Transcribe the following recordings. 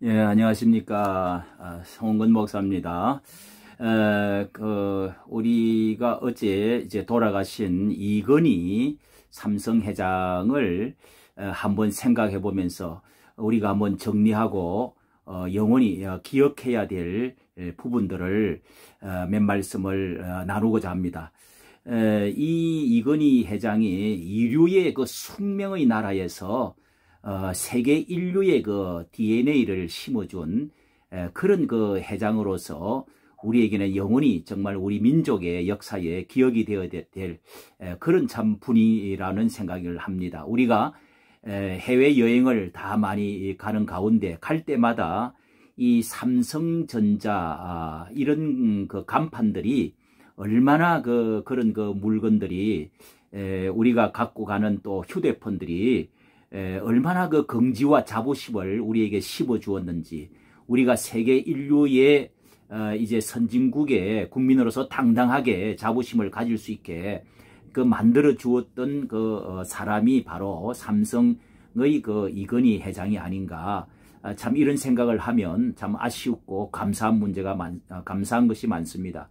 예, 안녕하십니까. 송은근 목사입니다. 우리가 어제 이제 돌아가신 이건희 삼성 회장을 한번 생각해 보면서 우리가 한번 정리하고 영원히 기억해야 될 부분들을 몇 말씀을 나누고자 합니다. 이 이건희 회장이 인류의 그 숙명의 나라에서 세계 인류의 그 DNA를 심어준 그런 그 회장으로서 우리에게는 영원히 정말 우리 민족의 역사에 기억이 되어야 될 그런 참 분이라는 생각을 합니다. 우리가 해외 여행을 다 많이 가는 가운데 갈 때마다 이 삼성전자 이런 그 간판들이 얼마나 그런 그 물건들이 우리가 갖고 가는 또 휴대폰들이 얼마나 그 긍지와 자부심을 우리에게 심어 주었는지, 우리가 세계 인류의 이제 선진국의 국민으로서 당당하게 자부심을 가질 수 있게 그 만들어 주었던 그 사람이 바로 삼성의 그 이건희 회장이 아닌가. 참 이런 생각을 하면 참 아쉽고 감사한 감사한 것이 많습니다.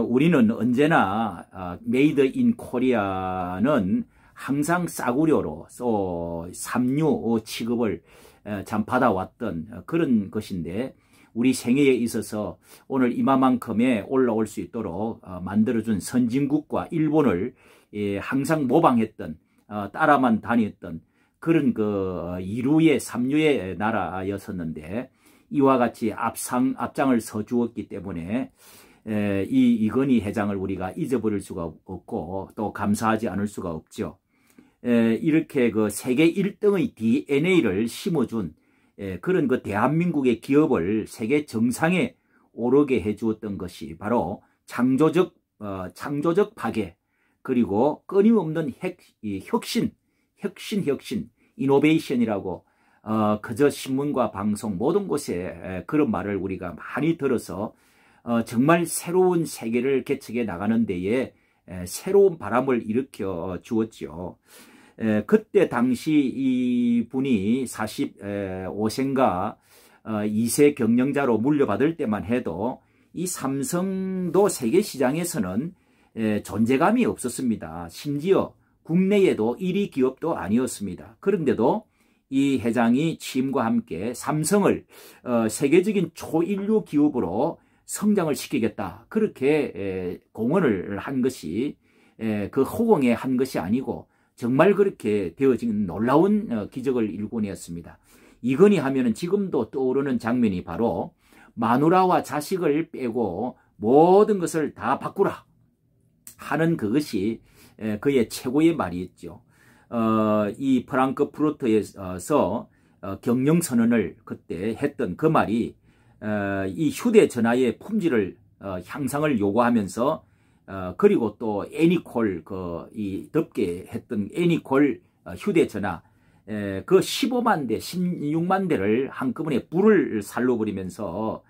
우리는 언제나 메이드 인 코리아는 항상 싸구려로 삼류 취급을 참 받아왔던 그런 것인데, 우리 생애에 있어서 오늘 이마만큼에 올라올 수 있도록 만들어준 선진국과 일본을 항상 모방했던, 따라만 다녔던 그런 그 이루의 삼류의 나라였었는데, 이와 같이 앞장을 서주었기 때문에 이건희 회장을 우리가 잊어버릴 수가 없고 또 감사하지 않을 수가 없죠. 이렇게 그 세계 1등의 DNA를 심어준 그런 그 대한민국의 기업을 세계 정상에 오르게 해주었던 것이 바로 창조적 파괴, 그리고 끊임없는 혁신, 이노베이션이라고 그저 신문과 방송 모든 곳에 그런 말을 우리가 많이 들어서 정말 새로운 세계를 개척해 나가는 데에 새로운 바람을 일으켜 주었죠. 그때 당시 이 분이 45세인가 2세 경영자로 물려받을 때만 해도 이 삼성도 세계 시장에서는 존재감이 없었습니다. 심지어 국내에도 1위 기업도 아니었습니다. 그런데도 이 회장이 취임과 함께 삼성을 세계적인 초인류 기업으로 성장을 시키겠다, 그렇게 공언을 한 것이 그 허공에 한 것이 아니고 정말 그렇게 되어진 놀라운 기적을 일궈내었습니다. 이건희 하면은 지금도 떠오르는 장면이 바로 마누라와 자식을 빼고 모든 것을 다 바꾸라 하는 그것이 그의 최고의 말이었죠. 이 프랑크푸르트에서 경영선언을 그때 했던 그 말이 이 휴대전화의 품질을 향상을 요구하면서 그리고 또 애니콜 이 덮게 했던 애니콜 휴대전화 그 15만 대, 16만 대를 한꺼번에 불을 살려버리면서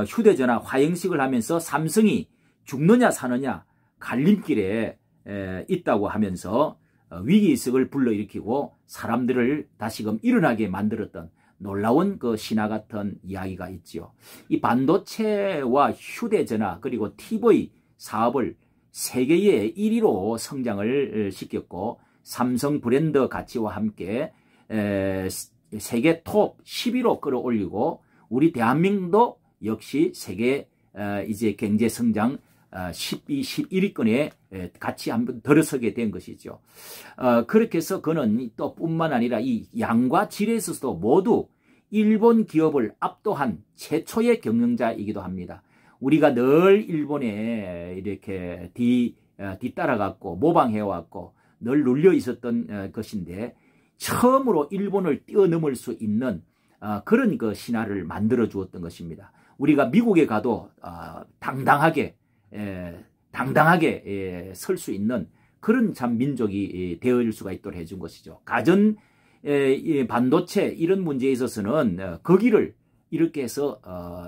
휴대전화 화형식을 하면서 삼성이 죽느냐 사느냐 갈림길에 있다고 하면서 위기의식을 불러일으키고 사람들을 다시금 일어나게 만들었던 놀라운 그 신화 같은 이야기가 있죠. 이 반도체와 휴대전화 그리고 TV 사업을 세계의 1위로 성장을 시켰고, 삼성 브랜드 가치와 함께 세계 톱 10위로 끌어올리고, 우리 대한민국도 역시 세계 이제 경제 성장 12, 11위권에 같이 한번 들어서게 된 것이죠. 그렇게 해서 그는 또 뿐만 아니라 이 양과 질에 있어서도 모두 일본 기업을 압도한 최초의 경영자이기도 합니다. 우리가 늘 일본에 이렇게 뒤따라갔고 모방해왔고 늘 눌려 있었던 것인데, 처음으로 일본을 뛰어넘을 수 있는 그런 그 신화를 만들어 주었던 것입니다. 우리가 미국에 가도 당당하게 설 수 있는 그런 참 민족이 되어질 수가 있도록 해준 것이죠. 가전 반도체 이런 문제에 있어서는 거기를 이렇게 해서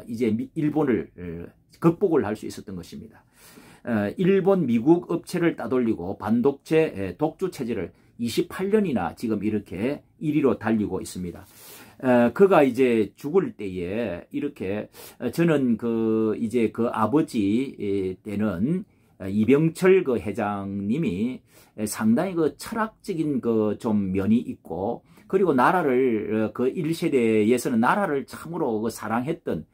이제 일본을 극복을 할 수 있었던 것입니다. 일본, 미국 업체를 따돌리고 반도체 독주 체제를 28년이나 지금 이렇게 1위로 달리고 있습니다. 그가 이제 죽을 때에 이렇게 저는 이제 그 아버지 때는 이병철 그 회장님이 상당히 그 철학적인 그 좀 면이 있고, 그리고 나라를 그 1세대에서는 나라를 참으로 그 사랑했던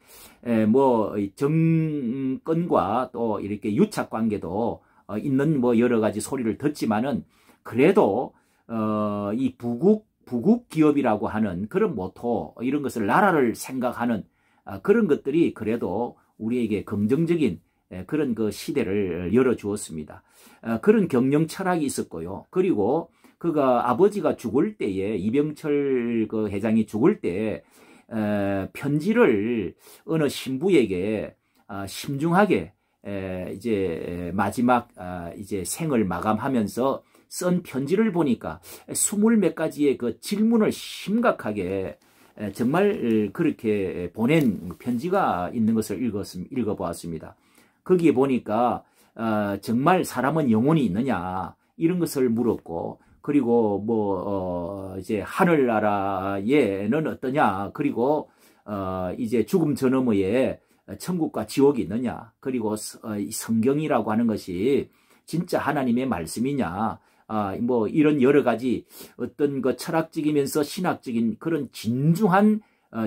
뭐 정권과 또 이렇게 유착 관계도 있는 뭐 여러 가지 소리를 듣지만은, 그래도 이 부국 기업이라고 하는 그런 모토, 이런 것을 나라를 생각하는 그런 것들이 그래도 우리에게 긍정적인 그런 그 시대를 열어주었습니다. 그런 경영 철학이 있었고요. 그리고 그가 아버지가 죽을 때에, 이병철 그 회장이 죽을 때 편지를 어느 신부에게 심중하게 이제 마지막 이제 생을 마감하면서 쓴 편지를 보니까 20몇 가지의 그 질문을 심각하게 정말 그렇게 보낸 편지가 있는 것을 읽어보았습니다. 거기에 보니까 정말 사람은 영혼이 있느냐, 이런 것을 물었고, 그리고 뭐 이제 하늘나라에는 어떠냐, 그리고 이제 죽음 저 너머에 천국과 지옥이 있느냐, 그리고 성경이라고 하는 것이 진짜 하나님의 말씀이냐, 뭐 이런 여러 가지 어떤 그 철학적이면서 신학적인 그런 진중한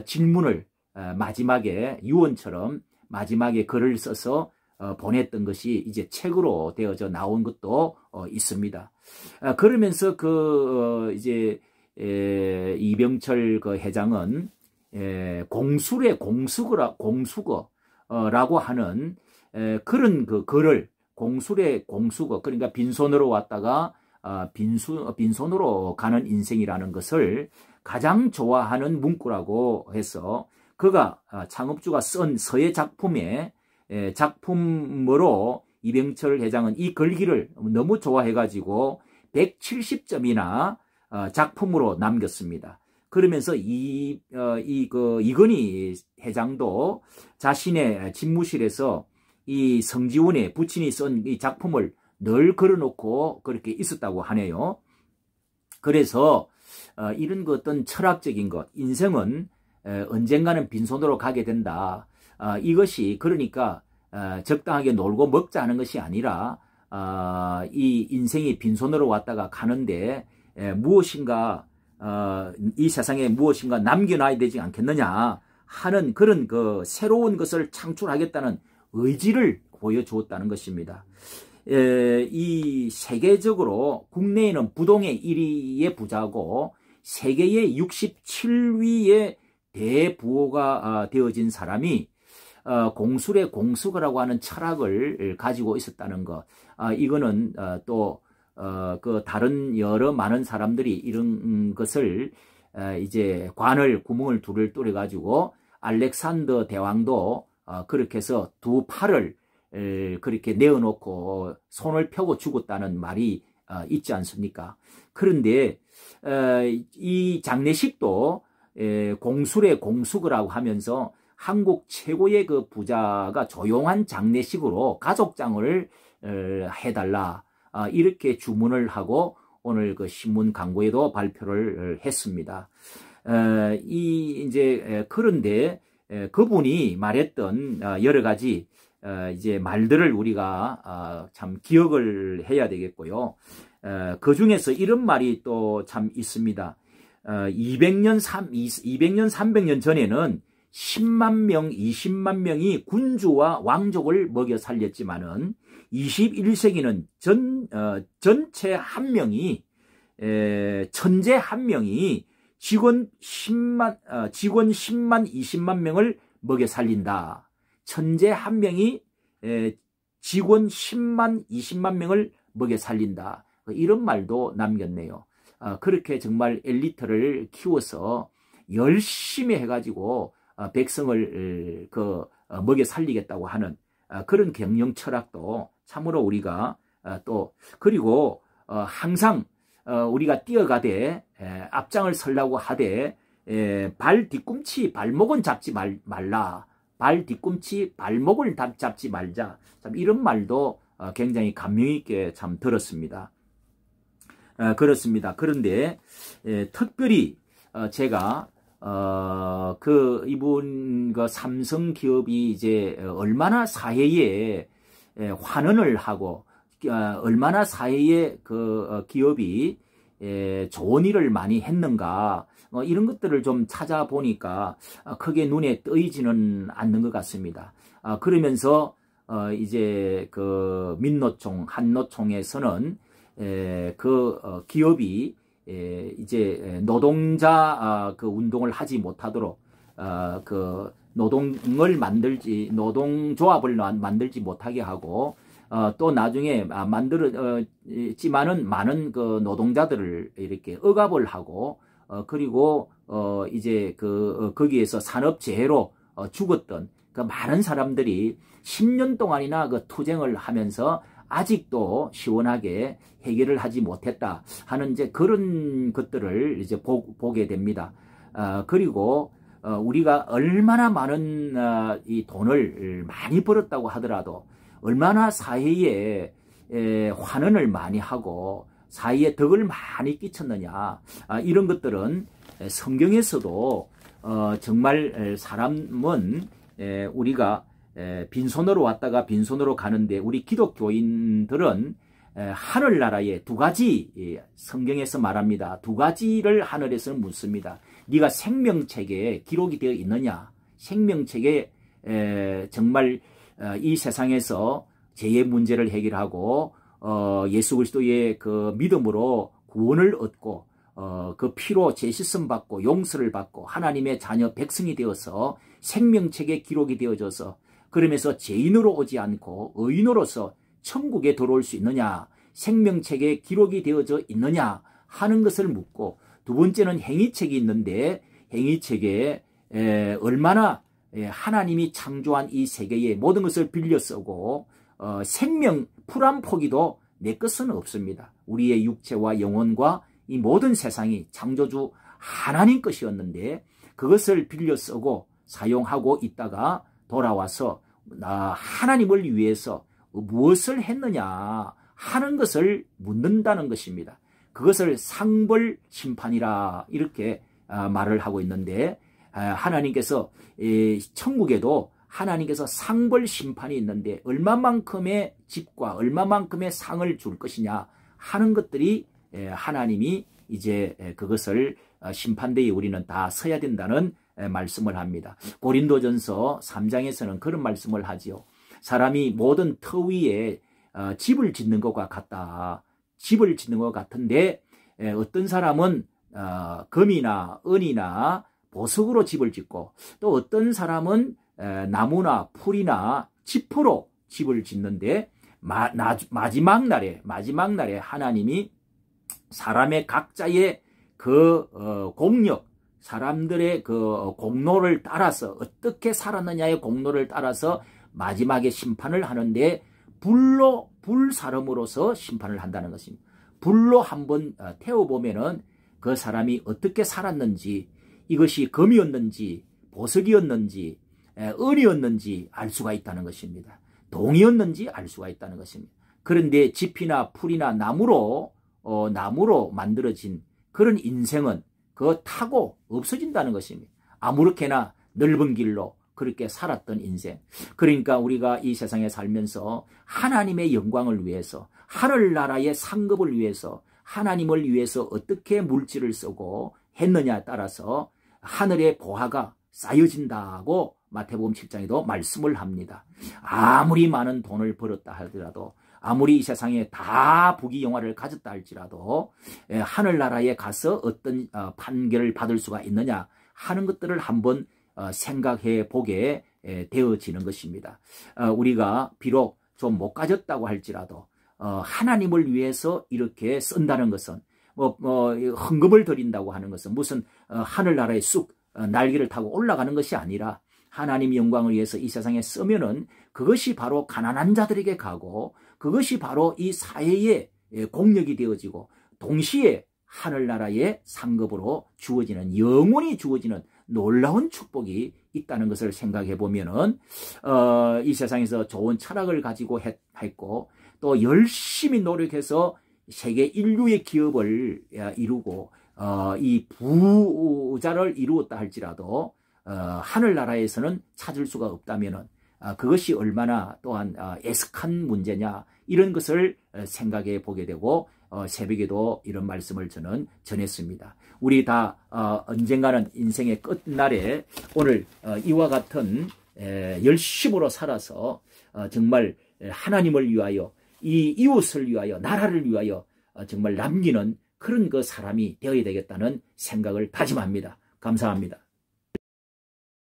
질문을 마지막에 유언처럼 마지막에 글을 써서 보냈던 것이 이제 책으로 되어져 나온 것도 있습니다. 그러면서 이제 이병철 그 회장은 공술의 공수거라고 하는 그런 그 글을, 공술의 공수거, 그러니까 빈손으로 왔다가 빈손으로 가는 인생이라는 것을 가장 좋아하는 문구라고 해서, 그가 창업주가 쓴 서예 작품으로 이병철 회장은 이 글귀를 너무 좋아해가지고 170점이나 작품으로 남겼습니다. 그러면서 이건희 회장도 자신의 집무실에서 이 성지훈의 부친이 쓴 이 작품을 늘 걸어놓고 그렇게 있었다고 하네요. 그래서 이런 그 어떤 철학적인 것, 인생은 언젠가는 빈손으로 가게 된다. 이것이 그러니까 적당하게 놀고 먹자 하는 것이 아니라 이 인생이 빈손으로 왔다가 가는데 무엇인가 이 세상에 무엇인가 남겨놔야 되지 않겠느냐 하는 그런 그 새로운 것을 창출하겠다는 의지를 보여주었다는 것입니다. 이 세계적으로 국내에는 부동의 1위의 부자고 세계의 67위의 대부호가 되어진 사람이 공술의 공수거라고 하는 철학을 가지고 있었다는 것, 이거는 또 그 다른 여러 많은 사람들이 이런 것을 이제 구멍을 둘을 뚫어 가지고 알렉산더 대왕도 그렇게 해서 두 팔을 그렇게 내어놓고 손을 펴고 죽었다는 말이 있지 않습니까? 그런데 이 장례식도 공술의 공수거라고 하면서 한국 최고의 그 부자가 조용한 장례식으로 가족장을 해달라, 이렇게 주문을 하고 오늘 그 신문 광고에도 발표를 했습니다. 그런데 그분이 말했던 여러 가지 이제 말들을 우리가 참 기억을 해야 되겠고요. 그 중에서 이런 말이 또 참 있습니다. 200년, 300년 전에는 10만 명, 20만 명이 군주와 왕족을 먹여 살렸지만은 21세기는 전체 한 명이, 천재 한 명이 직원 10만, 20만 명을 먹여 살린다. 천재 한 명이 직원 10만, 20만 명을 먹여 살린다. 이런 말도 남겼네요. 그렇게 정말 엘리트를 키워서 열심히 해가지고 백성을 먹여 살리겠다고 하는 그런 경영 철학도 참으로 우리가 또, 그리고 항상 우리가 뛰어가되 앞장을 서려고 하되 발 뒤꿈치 발목은 잡지 말라. 발 뒤꿈치 발목을 잡지 말자. 참 이런 말도 굉장히 감명 있게 참 들었습니다. 그렇습니다. 그런데 특별히 제가 이분 삼성 기업이 이제 얼마나 사회에 환원을 하고 얼마나 사회에 기업이 좋은 일을 많이 했는가 이런 것들을 좀 찾아보니까 크게 눈에 띄지는 않는 것 같습니다. 그러면서 이제 민노총, 한노총에서는 기업이 이제 노동자 운동을 하지 못하도록 노동조합을 만들지 못하게 하고 또 나중에 만들었지만은 많은 노동자들을 이렇게 억압을 하고 그리고 이제 거기에서 산업재해로 죽었던 많은 사람들이 10년 동안이나 투쟁을 하면서 아직도 시원하게 해결을 하지 못했다 하는 이제 그런 것들을 이제 보게 됩니다. 그리고 우리가 얼마나 많은 이 돈을 많이 벌었다고 하더라도 얼마나 사회에 환원을 많이 하고 사회에 덕을 많이 끼쳤느냐 이런 것들은 성경에서도 정말 사람은 우리가 빈손으로 왔다가 빈손으로 가는데 우리 기독교인들은 하늘나라에 두 가지 성경에서 말합니다. 두 가지를 하늘에서는 묻습니다. 네가 생명책에 기록이 되어 있느냐? 생명책에 정말 이 세상에서 죄의 문제를 해결하고 예수 그리스도의 믿음으로 구원을 얻고 그 피로 죄 씻음 받고 용서를 받고 하나님의 자녀 백성이 되어서 생명책에 기록이 되어져서 그러면서 죄인으로 오지 않고 의인으로서 천국에 들어올 수 있느냐, 생명책에 기록이 되어져 있느냐 하는 것을 묻고, 두 번째는 행위책이 있는데 행위책에 얼마나 하나님이 창조한 이 세계의 모든 것을 빌려 쓰고 생명 풀 한 포기도 내 것은 없습니다. 우리의 육체와 영혼과 이 모든 세상이 창조주 하나님 것이었는데 그것을 빌려 쓰고 사용하고 있다가 돌아와서 하나님을 위해서 무엇을 했느냐 하는 것을 묻는다는 것입니다. 그것을 상벌 심판이라 이렇게 말을 하고 있는데, 하나님께서 천국에도 하나님께서 상벌 심판이 있는데 얼마만큼의 집과 얼마만큼의 상을 줄 것이냐 하는 것들이 하나님이 이제 그것을 심판대에 우리는 다 서야 된다는 말씀을 합니다. 고린도전서 3장에서는 그런 말씀을 하지요. 사람이 모든 터 위에 집을 짓는 것과 같다. 집을 짓는 것 같은데 어떤 사람은 금이나 은이나 보석으로 집을 짓고 또 어떤 사람은 나무나 풀이나 지퍼로 집을 짓는데 마지막 날에 하나님이 사람의 각자의 공력, 사람들의 공로를 따라서 어떻게 살았느냐의 공로를 따라서 마지막에 심판을 하는데 불사름으로서 심판을 한다는 것입니다. 불로 한번 태워보면은 그 사람이 어떻게 살았는지, 이것이 금이었는지 보석이었는지 은이었는지 알 수가 있다는 것입니다. 동이었는지 알 수가 있다는 것입니다. 그런데 짚이나 풀이나 나무로 만들어진 그런 인생은 그거 타고 없어진다는 것입니다. 아무렇게나 넓은 길로 그렇게 살았던 인생. 그러니까 우리가 이 세상에 살면서 하나님의 영광을 위해서, 하늘나라의 상급을 위해서, 하나님을 위해서 어떻게 물질을 쓰고 했느냐에 따라서 하늘의 보화가 쌓여진다고 마태복음 7장에도 말씀을 합니다. 아무리 많은 돈을 벌었다 하더라도, 아무리 이 세상에 다 부귀영화를 가졌다 할지라도 하늘나라에 가서 어떤 판결을 받을 수가 있느냐 하는 것들을 한번 생각해 보게 되어지는 것입니다. 우리가 비록 좀 못 가졌다고 할지라도 하나님을 위해서 이렇게 쓴다는 것은 헌금을 드린다고 하는 것은 무슨 하늘나라에 쑥 날개를 타고 올라가는 것이 아니라 하나님 영광을 위해서 이 세상에 쓰면은 그것이 바로 가난한 자들에게 가고 그것이 바로 이 사회의 공력이 되어지고 동시에 하늘나라의 상급으로 주어지는, 영원히 주어지는 놀라운 축복이 있다는 것을 생각해 보면은 이 세상에서 좋은 철학을 가지고 했고 또 열심히 노력해서 세계 인류의 기업을 이루고 이 부자를 이루었다 할지라도 하늘나라에서는 찾을 수가 없다면은 그것이 얼마나 또한 애석한 문제냐, 이런 것을 생각해 보게 되고 새벽에도 이런 말씀을 저는 전했습니다. 우리 다 언젠가는 인생의 끝날에 오늘 이와 같은 열심으로 살아서 정말 하나님을 위하여, 이 이웃을 위하여, 나라를 위하여 정말 남기는 그런 그 사람이 되어야 되겠다는 생각을 다짐합니다. 감사합니다.